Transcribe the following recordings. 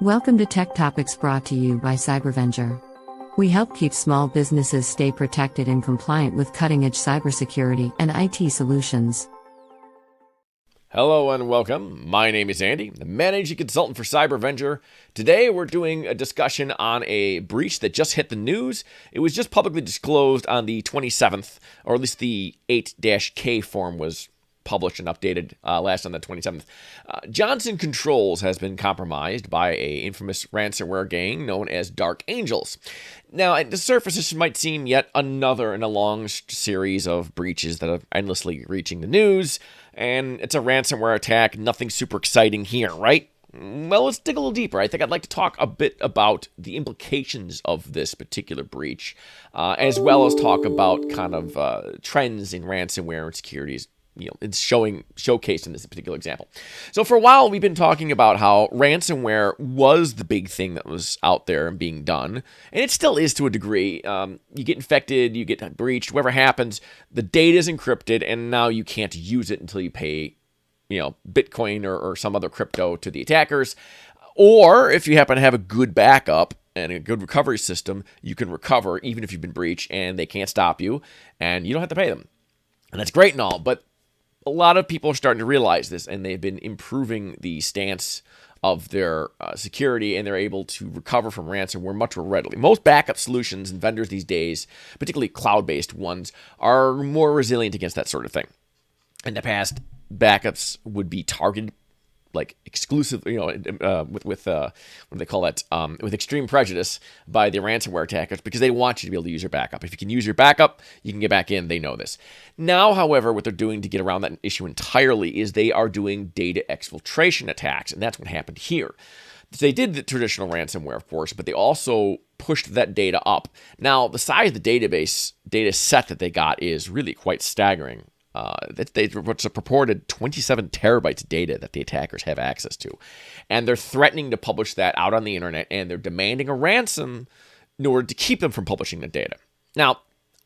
Welcome to Tech Topics brought to you by Cybervenger. We help keep small businesses stay protected and compliant with cutting-edge cybersecurity and IT solutions. Hello and welcome. My name is Andy, the managing consultant for Cybervenger. Today we're doing a discussion on a breach that just hit the news. It was just publicly disclosed on the 27th, or at least the 8-K form was published and updated last on the 27th. Johnson Controls has been compromised by a infamous ransomware gang known as Dark Angels. Now, at the surface, this might seem yet another in a long series of breaches that are endlessly reaching the news, and it's a ransomware attack, nothing super exciting here, right? Well, let's dig a little deeper. I think I'd like to talk a bit about the implications of this particular breach, as well as talk about kind of trends in ransomware and securities. It's showcased in this particular example. So for a while, we've been talking about how ransomware was the big thing that was out there and being done. And it still is to a degree. You get infected, you get breached, whatever happens, the data is encrypted, and now you can't use it until you pay, Bitcoin or some other crypto to the attackers. Or if you happen to have a good backup and a good recovery system, you can recover even if you've been breached and they can't stop you and you don't have to pay them. And that's great and all, but a lot of people are starting to realize this, and they've been improving the stance of their security, and they're able to recover from ransomware much more readily. Most backup solutions and vendors these days, particularly cloud-based ones, are more resilient against that sort of thing. In the past, backups would be targeted like exclusively, with what do they call that? With extreme prejudice by the ransomware attackers because they want you to be able to use your backup. If you can use your backup, you can get back in. They know this. Now, however, what they're doing to get around that issue entirely is they are doing data exfiltration attacks, and that's what happened here. So they did the traditional ransomware, of course, but they also pushed that data up. Now, the size of the data set that they got is really quite staggering. It's a purported 27 terabytes of data that the attackers have access to. And they're threatening to publish that out on the internet, and they're demanding a ransom in order to keep them from publishing the data. Now,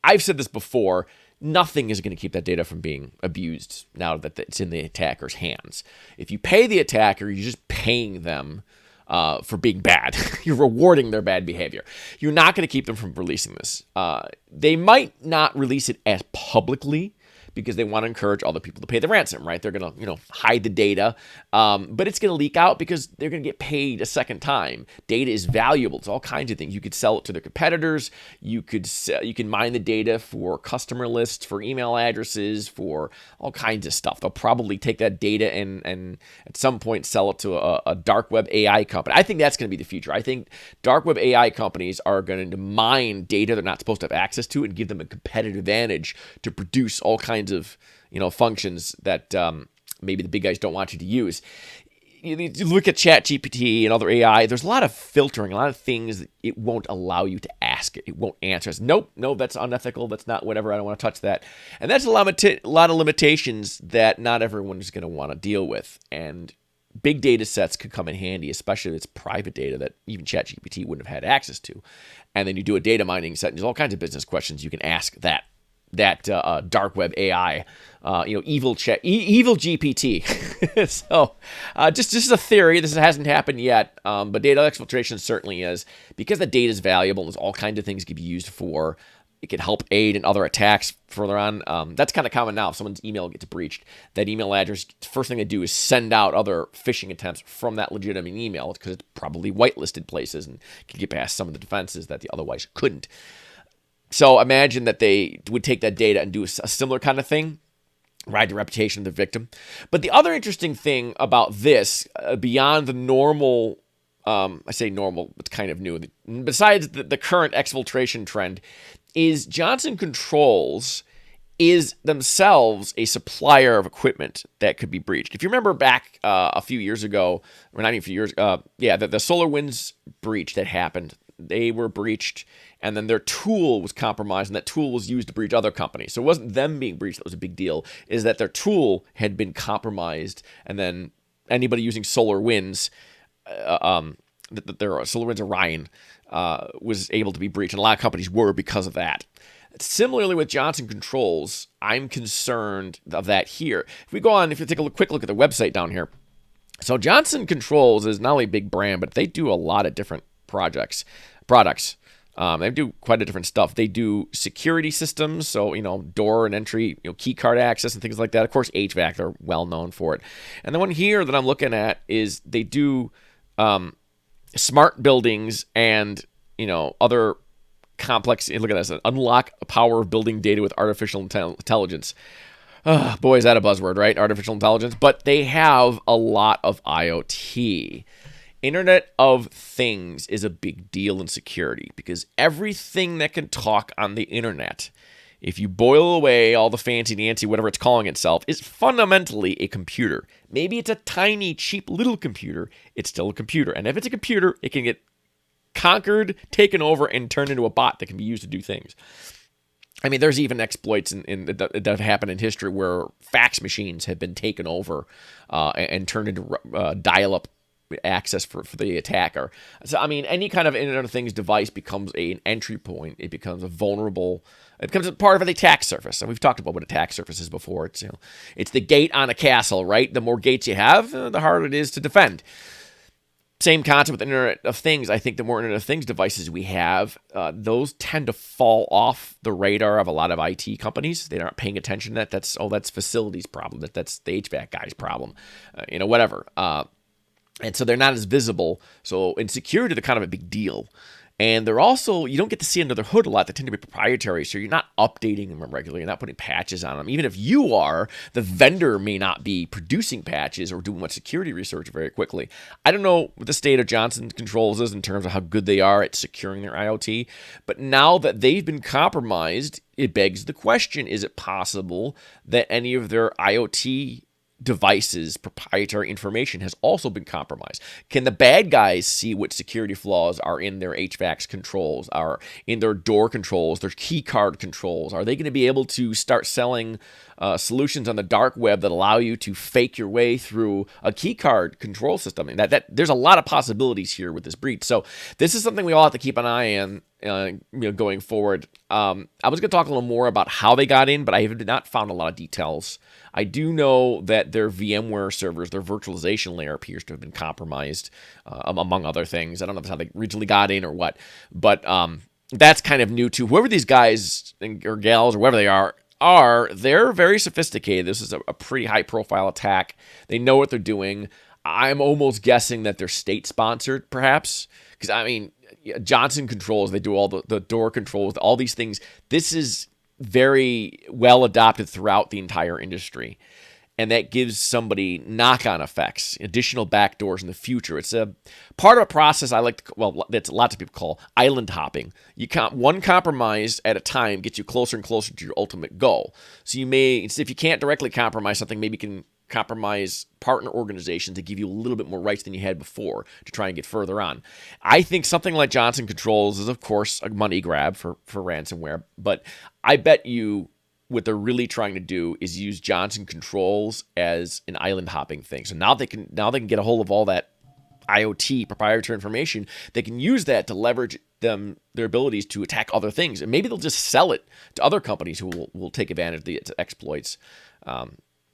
I've said this before, nothing is going to keep that data from being abused now that it's in the attacker's hands. If you pay the attacker, you're just paying them for being bad. You're rewarding their bad behavior. You're not going to keep them from releasing this. They might not release it as publicly, because they want to encourage other people to pay the ransom, right? They're going to, hide the data, but it's going to leak out because they're going to get paid a second time. Data is valuable. It's all kinds of things. You could sell it to their competitors. You can mine the data for customer lists, for email addresses, for all kinds of stuff. They'll probably take that data and at some point sell it to a dark web AI company. I think that's going to be the future. I think dark web AI companies are going to mine data they're not supposed to have access to and give them a competitive advantage to produce all kinds of functions that maybe the big guys don't want you to use. You look at ChatGPT and other AI, there's a lot of filtering, a lot of things that it won't allow you to ask it. It won't answer us. Nope, no, that's unethical. That's not whatever. I don't want to touch that. And that's a lot of limitations that not everyone is going to want to deal with. And big data sets could come in handy, especially if it's private data that even ChatGPT wouldn't have had access to. And then you do a data mining set, and there's all kinds of business questions you can ask that dark web AI, evil GPT. So just a theory. This hasn't happened yet, but data exfiltration certainly is, because the data is valuable. There's all kinds of things it can be used for. It can help aid in other attacks further on. That's kind of common now. If someone's email gets breached, that email address, first thing they do is send out other phishing attempts from that legitimate email, because it's probably whitelisted places and can get past some of the defenses that they otherwise couldn't. So imagine that they would take that data and do a similar kind of thing, ride the reputation of the victim. But the other interesting thing about this, beyond the normal, I say normal, it's kind of new, besides the current exfiltration trend, is Johnson Controls is themselves a supplier of equipment that could be breached. If you remember back a few years ago, or not even a few years, the SolarWinds breach that happened, they were breached, and then their tool was compromised, and that tool was used to breach other companies. So it wasn't them being breached that was a big deal, is that their tool had been compromised, and then anybody using SolarWinds, their SolarWinds Orion, was able to be breached, and a lot of companies were because of that. Similarly with Johnson Controls, I'm concerned of that here. If you take a quick look at the website down here, So Johnson Controls is not only a big brand, but they do a lot of different products. They do quite a different stuff. They do security systems, so door and entry, key card access and things like that. Of course, HVAC, they're well known for it. And the one here that I'm looking at is they do smart buildings and other complex. Look at this: unlock the power of building data with artificial intelligence. Boy, is that a buzzword, right? Artificial intelligence. But they have a lot of IoT. Internet of Things is a big deal in security because everything that can talk on the internet, if you boil away all the fancy-dancy, whatever it's calling itself, is fundamentally a computer. Maybe it's a tiny, cheap little computer. It's still a computer. And if it's a computer, it can get conquered, taken over, and turned into a bot that can be used to do things. I mean, there's even exploits that have happened in history where fax machines have been taken over and turned into dial-up access for the attacker. So, I mean, any kind of Internet of Things device becomes an entry point. It becomes a part of an attack surface. And we've talked about what attack surface is before. It's the gate on a castle, right? The more gates you have, the harder it is to defend. Same concept with Internet of Things. I think the more Internet of Things devices we have, those tend to fall off the radar of a lot of IT companies. They aren't paying attention to that. That's facilities problem. That's the HVAC guy's problem. Whatever. And so they're not as visible. So in security, they're kind of a big deal. And they're also, you don't get to see under the hood a lot. They tend to be proprietary, so you're not updating them regularly. You're not putting patches on them. Even if you are, the vendor may not be producing patches or doing much security research very quickly. I don't know what the state of Johnson Controls is in terms of how good they are at securing their IoT. But now that they've been compromised, it begs the question, is it possible that any of their IoT devices, proprietary information has also been compromised? Can the bad guys see what security flaws are in their HVAC controls, are in their door controls, their key card controls? Are they going to be able to start selling solutions on the dark web that allow you to fake your way through a key card control system? And that there's a lot of possibilities here with this breach. So this is something we all have to keep an eye on going forward. I was going to talk a little more about how they got in, but I have not found a lot of details. I do know that their VMware servers, their virtualization layer appears to have been compromised, among other things. I don't know if that's how they originally got in or what, but that's kind of new too. Whoever these guys or gals or whoever they are, they're very sophisticated. This is a pretty high-profile attack. They know what they're doing. I'm almost guessing that they're state-sponsored, perhaps, because, I mean, Johnson Controls, they do all the door controls, all these things. This is very well adopted throughout the entire industry. And that gives somebody knock-on effects, additional backdoors in the future. It's a part of a process that lots of people call island hopping. One compromise at a time gets you closer and closer to your ultimate goal. So if you can't directly compromise something, maybe you can compromise partner organizations to give you a little bit more rights than you had before to try and get further on. I think something like Johnson Controls is, of course, a money grab for ransomware, but I bet you what they're really trying to do is use Johnson Controls as an island hopping thing. So now they can get a hold of all that IoT proprietary information. They can use that to leverage their abilities to attack other things, and maybe they'll just sell it to other companies who will take advantage of the exploits.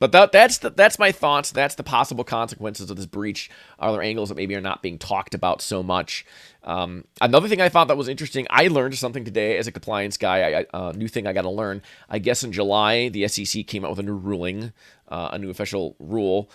But that's my thoughts. That's the possible consequences of this breach. Other angles that maybe are not being talked about so much. Another thing I found that was interesting, I learned something today as a compliance guy, a new thing I got to learn. I guess in July, the SEC came out with a new ruling, a new official rule.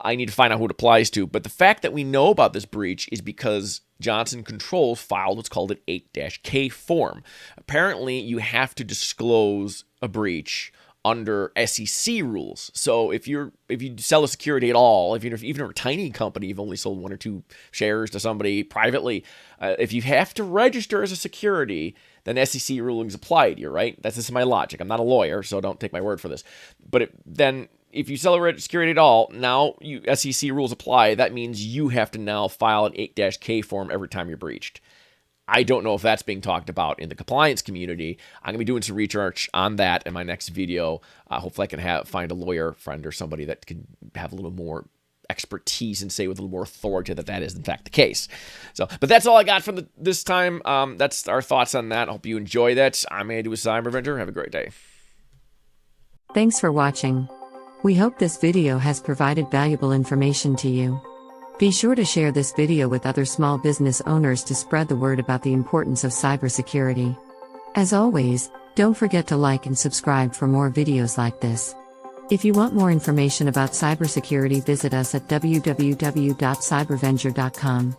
I need to find out who it applies to. But the fact that we know about this breach is because Johnson Controls filed what's called an 8-K form. Apparently, you have to disclose a breach under SEC rules. So if you sell a security at all, even a tiny company, you've only sold 1 or 2 shares to somebody privately, if you have to register as a security, then SEC rulings apply to you, right? This is my logic. I'm not a lawyer, so don't take my word for this. But then if you sell a security at all, now SEC rules apply. That means you have to now file an 8-K form every time you're breached. I don't know if that's being talked about in the compliance community. I'm going to be doing some research on that in my next video. Hopefully I can find a lawyer friend or somebody that can have a little more expertise and say with a little more authority that is in fact the case. But that's all I got from this time. That's our thoughts on that. I hope you enjoy that. I'm Andy with Cybervenger. Have a great day. Thanks for watching. We hope this video has provided valuable information to you. Be sure to share this video with other small business owners to spread the word about the importance of cybersecurity. As always, don't forget to like and subscribe for more videos like this. If you want more information about cybersecurity, visit us at www.cybervenger.com.